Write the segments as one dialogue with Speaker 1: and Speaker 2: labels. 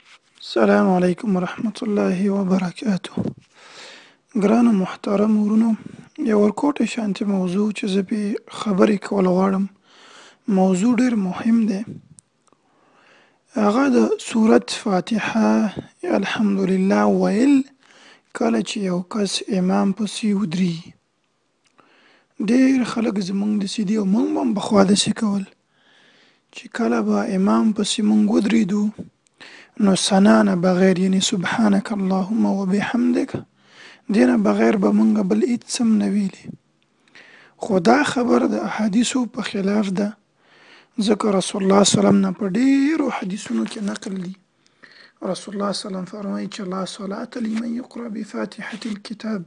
Speaker 1: السلام علیکم ورحمة الله وبرکاته. ګرانو محترم ورونو، یو ورکوټې شانتې موضوع چې زه پې خبرې کول غواړم، موضوع ډېر مهم دی. هغه د سورت فاتحه الحمدلله ویل کله چې یو کس امام پسې ودرېږي. ډېر خلک زموږ داسې دي او موږ به هم پخوا داسې کول چې کله به امام پسې موږ ودرېدو نو ثنا نه بغیر یعنې سبحانک اللهم وبحمدک دې نه بغیر به موږ بل هېڅ هم نه ویلې. خو دا خبره د احادیثو په خلاف ده، ځکه رسول الله صلی الله علیه وسلم نه په ډېرو حدیثونو کې نقل دي. رسول الله صلی الله علیه وسلم فرمایي چې لا صلاة لمن یقرأ بفاتحة الکتاب،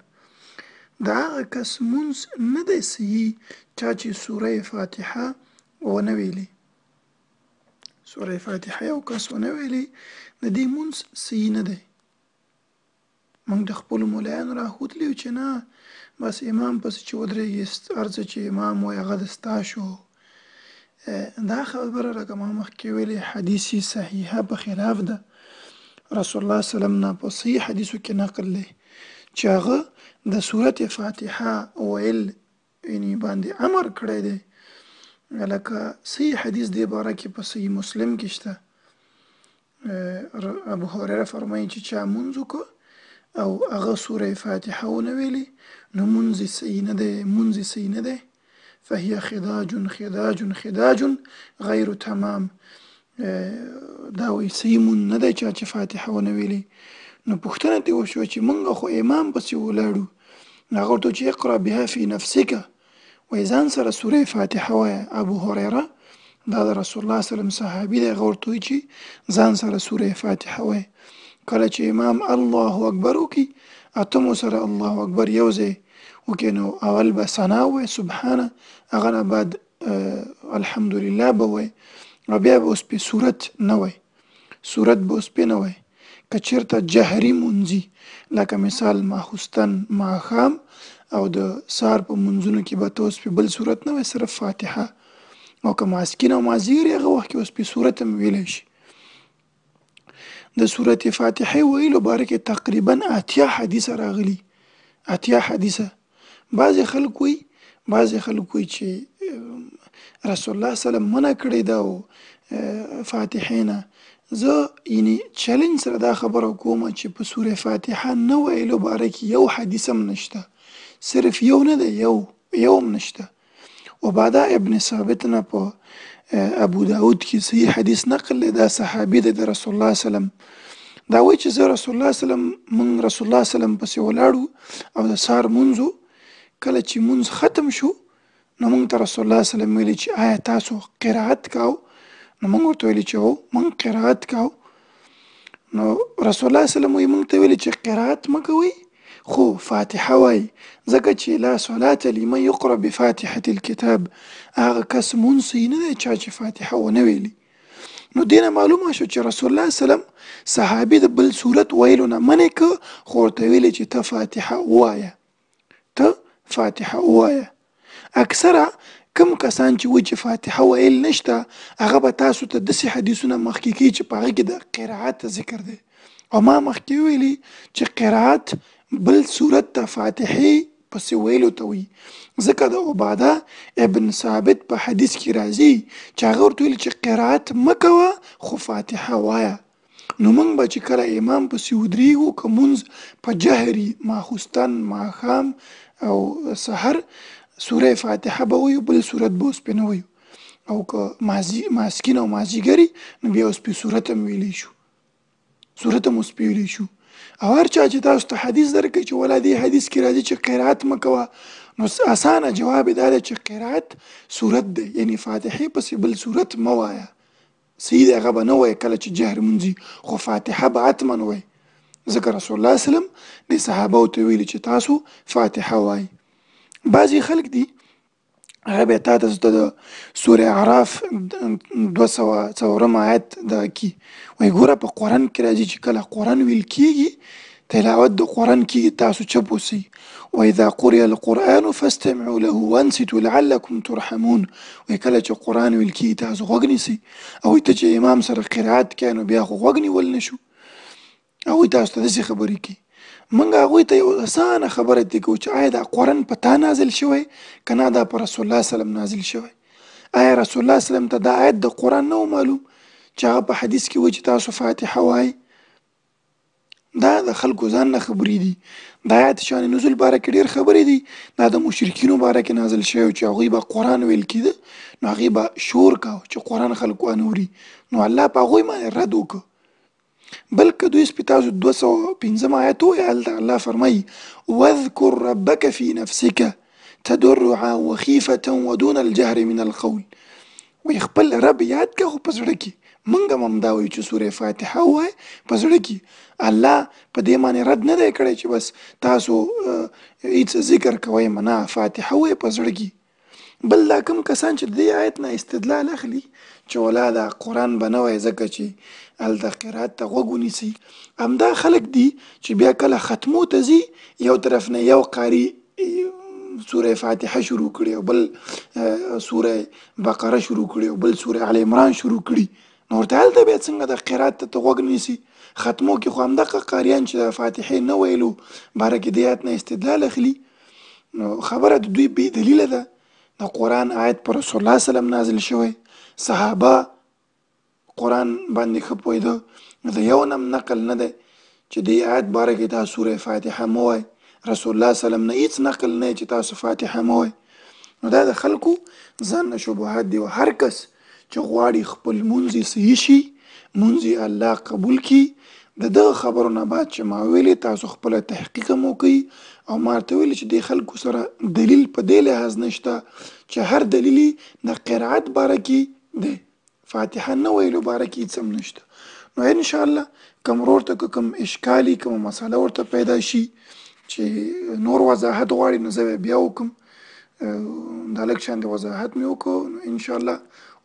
Speaker 1: د هغه کس مونځ نه دی صحیح چا چې سوره فاتحه ونه ویلې. سوره فاتحه یو کس ونه ویلې د دې مونځ صحیح نه دی. موږ د خپلو ملایانو راښودلي چې نه بس امام پسې چې ودرېږي هر څه چې امام وایي هغه د ستا شو. دا خبره لکه ما مخکې ویلې حدیثي صحیحه په خلاف ده. رسول الله صلی الله علیه وسلم نه په صحیح حدیثو کې نقل دی چې هغه د سورت فاتحه ویل یعنې باندې امر کړی دی. لکه صحیح حدیث دې باره کې په صحیح مسلم کې شته. ابو هریره فرمایي چې چا مونځ وکړو او هغه سوره فاتحه ونه ویلې نو مونځ یې صحیح نه دی، مونځ یې صحیح نه دی. فهي خداج خداج خداج غیر تمام. دا وایي صحیح مونځ نه دی چا چې فاتحه ونه ویلې. نو پوښتنه ترې وشوه چې موږ خو امام پسې ولاړو، هغه ورته چې اقرأ بها فی نفسک، وایي ځان سره سوره فاتحه وایه. ابو هریره دا د رسول الله صلی الله علیه وسلم صحابي دی، هغه ورته وایي چې ځان سره سوره فاتحه وایه. کله چې امام الله اکبر وکړي اتم سره الله اکبر یو ځای وکړي نو اول به ثنا ووایي سبحانه، هغه نه بعد الحمدلله به وایي او بیا به اوس پې سورت نه وایي، سورت به اوس پې نه وایي. که چېرته جهري مونځي لکه مثال ماخوستن ماښام او د سهار په مونځونو کې به ته اوس پې بل سورت نه وایي، صرف فاتحه. او که ماسپښین او مازدیګر هغه وخت کې اوس پې سورت هم ویلی شي. د سورت فاتحه ویلو باره کې تقریبا 80 حدیثه راغلي، 80 حدیثه. بعضې خلک وایي چې رسول الله صلی الله علیه وسلم منع کړی ده او فاتحې نه. زه یعنې چلنج سره دا خبره کوم چې په سوره فاتحه نه ویلو باره کې یو حدیث هم نشته، صرف یو نه دی، یو هم نشته. عباده ابن ثابت نه په ابو داود کې صحیح حدیث نقل دی، دا صحابي دی د رسول الله صلی الله علیه وسلم. دا وایي چې زه رسول الله صلی الله علیه وسلم موږ رسول الله صلی الله علیه وسلم پسې ولاړو او د سهار مونځ و. کله چې مونځ ختم شو نو موږ ته رسول الله صلی الله علیه وسلم ویلي چې آیا تاسو قرائت کاو؟ نو موږ ورته ویلي چې هو موږ قرائت کاو. نو رسول الله صلی الله علیه وسلم وایي موږ ته ویلي چې قرائت مه کوئ خو فاتحه وایي، ځکه چې لا صلاة لمن یقرأ بفاتحة الکتاب، هغه کس مونځ صحیح نه دی چا چې فاتحه ونه ویلي. نو دې نه معلومه شو چې رسول الله صلی الله علیه وسلم صحابي د بل صورت ویلو نه منع که، خو ورته ویلي چې ته فاتحه ووایه، ته فاتحه ووایه. اکثره کم کسان چې وایي چې فاتحه ویل نشته هغه به تاسو ته داسې حدیثونه مخکې کوي چې په هغه کې د قرائت ذکر دی. او ما مخکې ویلي چې قرائت بل صورت ته فاتحې پسې ویلو ته وایي، ځکه د عباده ابن ثابت په حدیث کې راځي چې هغه ورته ویلي چې قرائت مه کوه خو فاتحه وایه. نو موږ به چې کله امام پسې ودرېږو که مونځ په جهري ماخوستن ماښام او سحر سوره فاتحه به وایو، بل صورت به اوس پې نه وایو. او که ماسپښین او مازدیګري نو بیا اوس پې صورت هم ویلی شو، صورت هم اوس پې ویلی شو. او هر چا چې تاسو ته حدیث درکړي چې ولا دې حدیث کې راځي چې قرائت مه کوه، نو اسانه جواب یې دا دی چې قرائت صورت دی، یعنې فاتحې پسې بل صورت مه وایه. صحیح دی هغه به نه وایه کله چې جهر مونځي، خو فاتحه به حتما وایي، ځکه رسول الله صلی الله علیه وسلم دې صحابو ته ویلي چې تاسو فاتحه وایي. بعضې خلک دي هغه بیا تا ته د سوره اعراف 204 آیت دغه کي وایي ګوره په قرآن کې راځي چې کله قرآن ویل کېږي تلاوت د قرآن کې تاسو چپ اوسئ. واذا قرئ القرآن فاستمعوا له وانصتوا لعلكم ترحمون. وایي کله چې قرآن ویل کېږي تاسو غوږ نیسئ. او ته چې امام سره قرائت کوې نو بیا خو غوږ نیول نه شو. هغوی تاسو ته داسې خبرې کوي. موږ هغوی ته یو اسانه خبره دې کوو چې آیا دا قرآن په تا نازل شوی که نه دا په رسول الله سلم نازل شوی. آیا رسول الله سلم ته دا آیت د قرآن نه و معلوم چې هغه په حدیث کې وایي چې تاسو فاتحه وایئ؟ دا د خلکو ځان نه خبرې دي. د آیت شان نزول باره کې ډېر خبرې دي. دا د مشرکینو باره کې نازل شوی چې هغوی به قرآن ویل کېده نو هغوی به شور کاوه چې قرآن خلکو ونه اوري، نو الله په هغوی باندې رد وکړه. بلکې دوی سپې تاسو 205 آیت ووایي، هلته الله فرمایي واذکر ربک فی نفسک تضرعا وخیفة ودون الجهر من القول. وایي خپل رب یاد کړه خو په زړه کې. موږ هم همدا وایو چې سورې فاتحه ووایه په زړه کې. الله په دې باندې رد نه دی کړی چې بس تاسو هېڅ ذکر کوئ نه، فاتحه ووایه په زړه کې. بل دا کوم کسان چې د دې آیت نه استدلال اخلي چې ولا دا قرآن به نه وایي ځکه چې هلته قرات ته غوږ ونیسئ، همدا خلک دي چې بیا کله ختمو ته ځي یو طرف نه یو قاري سوره فاتحه شروع کړي او بل سوره بقره شروع کړي او بل سوره آل عمران شروع کړي، نو ورته هلته بیا څنګه د قرات ته غوږ نیسي؟ ختمو کې خو همدغه قاریان چې د فاتحې نه ویلو باره کې د آیت نه استدلال اخلي، نو خبره د دوی بې دلیله ده. د قرآن آیت پر رسول الله سلم نازل شوی، صحابه قرآن باندې ښه پوهېده، د یو نه نقل نه دی چې د آیت باره کې دا سوره فاتحه مه وایئ. رسول الله سلم نه هیڅ نقل نه چې تاسو فاتحه مه وایئ. نو دا د خلکو ځان نه شبهات دي. او هر کس چې غواړي خپل مونځ یې صحیح شي، مونځ یې الله قبول کړي، د دغه خبرو نه بعد چې ما ویلې تاسو خپله تحقیق هم وکړئ او ما ورته ویلې چې دې خلکو سره دلیل په دې لحاظ نشته چې هر دلیل یې د قرائت باره کې دی، فاتحه نه ویلو باره کې هیڅ هم نشته. نو انشاءالله کوم ورور ته کوم اشکالي کومه مسله ورته پیدا شي چې نور وضاحت غواړي نو زه بیا وکړم، دا لږ شان د وضاحت مې وکړو. نو انشاءالله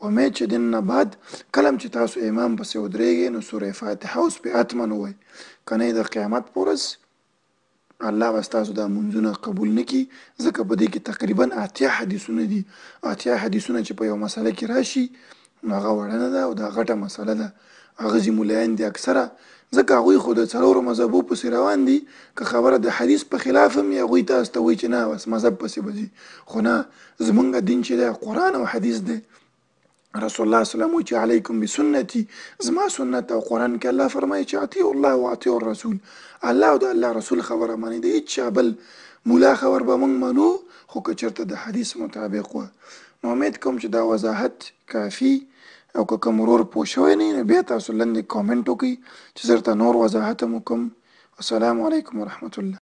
Speaker 1: امید چې دین نه بعد کله هم چې تاسو امام پسې ودرېږئ نو سوره فاتحه اوس پې حتما ووایئ، که نه د قیامت په ورځ الله به ستاسو دا منځونه قبول نه کړي، ځکه په دې کې تقریبا 80 حدیثونه دي. 80 حدیثونه چې په یو مسله کې راشي نو هغه وړه نه ده او دا غټه مسله ده. هغه ملایان دي اکثره، ځکه هغوی خو د څلورو مذهبو پسې روان دي. که خبره د حدیث په خلاف هم هغوی تاسو ته وایي چې نه بس مذهب پسې به ځي، خو نه، زمونږ دین چې دی قرآن او حدیث دی. رسول الله صلی الله علیه وسلم وایي چې علیکم بسنتي، زما سنت او قرآن کې الله فرمایي چې اطیعوا الله واطیعوا الرسول، الله او د الله رسول خبره منئ، د هېڅ چا بل مولا خبر به موږ منو خو که چېرته د حدیث مطابق وه. نو امید کوم چې دا وضاحت کافي او که کوم ورور پوه شوی نه نو بیا تاسو لاندې کامنټ وکړئ چې زه درته نور وضاحت هم وکړم. السلام علیکم ورحمة الله.